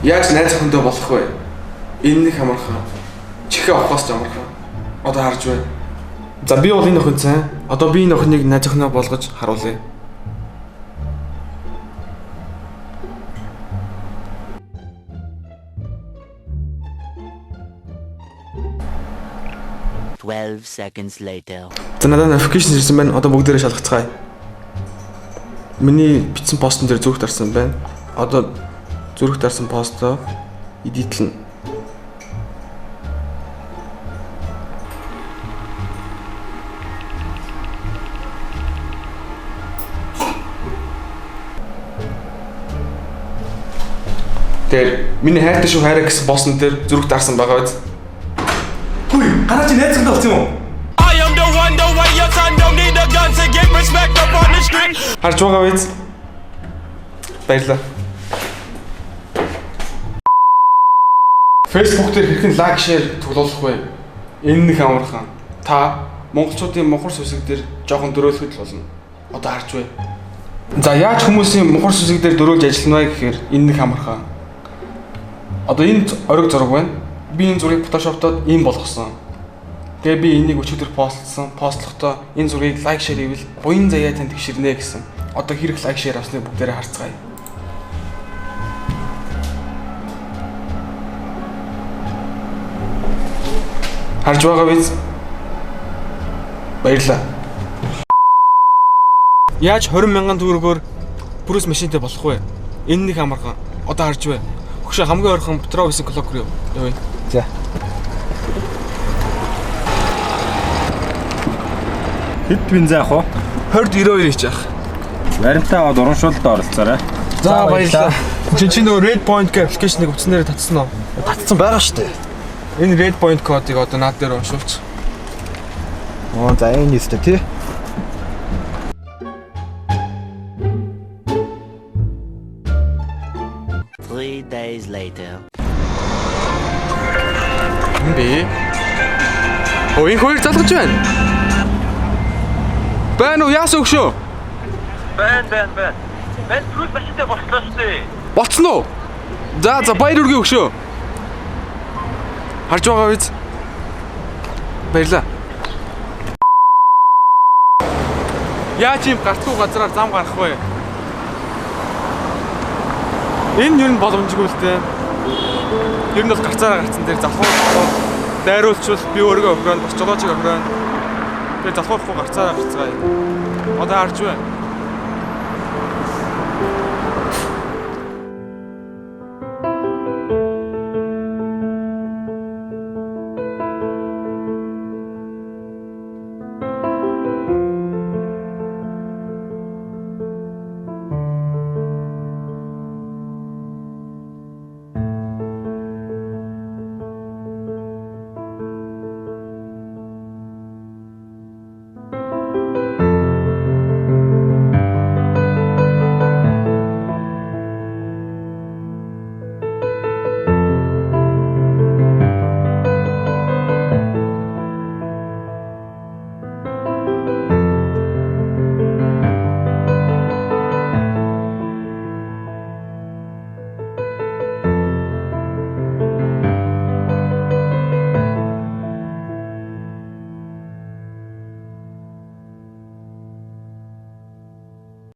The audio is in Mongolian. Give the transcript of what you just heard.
Яаж найз охиндоо болох вэ? Энэ нэг хамархан. Чихээ авахаас ч амархан. Одоо харж байна. За би бол энэ охин сайн. Одоо би энэ охиныг найз охиноо болгож харуулъя. Seconds later. За надад notification ирсэн байна. Одоо бүгдээрээ шалгацгаая. Миний бичсэн постн дээр зүрх дарсан байна. Одоо зүрх дарсан постоо эдитлэн. Тэр миний хайртай шүү хайраа гэсэн постн дээр зүрх дарсан байгаа биз? Хүй, гараа чи найз зөндөө болсон юм уу? Харж байгаа биз? Баярлалаа. Facebook дээр хэрхэн лайк, шеэр тоглох вэ? Энэ нэг амархан. Та монголчуудын мухар сүсэг дээр жоохон дөрөөлөхөд л болно. Одоо харж бай. За яаж хүмүүсийн мухар сүсэг дээр дөрөөлж ажиллана вэ гэхээр энэ нэг амархан. Одоо энэ ориг зураг байна. Би энэ зургийг фотошоптоод ийм болгосон. Тэгээ би энийг өчигдөр постлохдоо энэ зургийг лайк шеэр хийвэл буян заяа танд тэгширнэ гэсэн. Одоо хэрэг лайк шеэр авсныг бүгдээрээ харцгаая. Харж байгаа биз? Баярлалаа. Яаж 20,000 төгрөгөөр Брюс машинтай болох вэ? Энэ нэг амархан. Одоо харж бай. Хөшөө хамгийн ойрхон Петров гэсэн клок руу явъя. За. Хэд бензин авах вэ? 20-92 хийж яах. Баримтаа аваад урамшуулалд оролцоорой. За баярлалаа. Чи нөгөө Red Point гэх аппликейшнийг утаснаар татсан уу? Татсан байгаа шүү дээ. Энэ Red Point кодыг одоо наад дээр уншуулч. Оо за энэ нэстэ тий. Days later. Би. Ой, хоёр залгаж байна. Байна уу яасан өгшөө? Байна. Мен Брюс машинтай болчихлоо шүү дээ. Болцсон уу? За баяр үргээ өгшөө. Харж байгаа биз? Баярлаа. Яаж юм гартгүй газараар зам гарах вэ? Энэ юу н боломжгүй л дээ. Ер нь бол гарцаараа гарцсан дээр залхуулахгүй дайруулчвал би өөрийгөө охироод бас жолоочиг охироо. Тэгээ залхуулахгүй гарцаараа гарцгаая. Одоо харж байна.